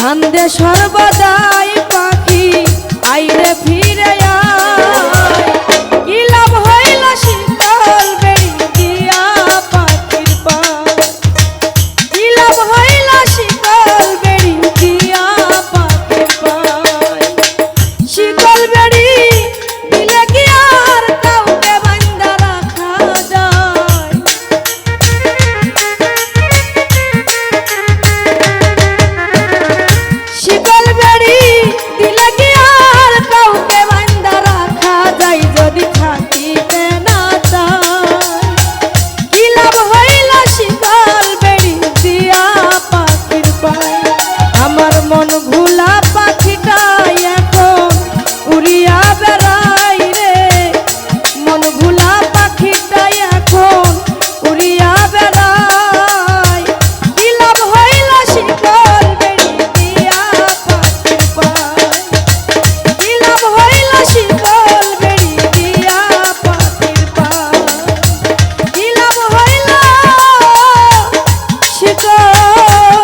কান্দে সর্বদাই পাখি আইরে ফিরে আয় কি লাভ হইল শীতল বেড়ি দিয়া পাখির পায় কি লাভ হইল শীতল বেড়ি দিয়া পাখির পায় শীতল বেড়ি দিলে কি আর কাউকে বান্ধা রাখা যায় শীতল বেড়ি দিলে কি আর কাউকে বান্ধা রাখা যায় যদি থাকিতে না চায় কি লাভ হইল শীতল বেড়ি দিয়া পাখির পায় আমার মন ভুলা পাখিটা এখন উড়িয়া বেড়াই রে মন ভুলা পাখিটা এখন উড়িয়া বেড়াই কি লাভ হইল শীতল বেড়ি দিয়া পাখির পায় কি লাভ হইল শীতল বেড়ি দিয়া পাখির পায় কি লাভ হইল শীতল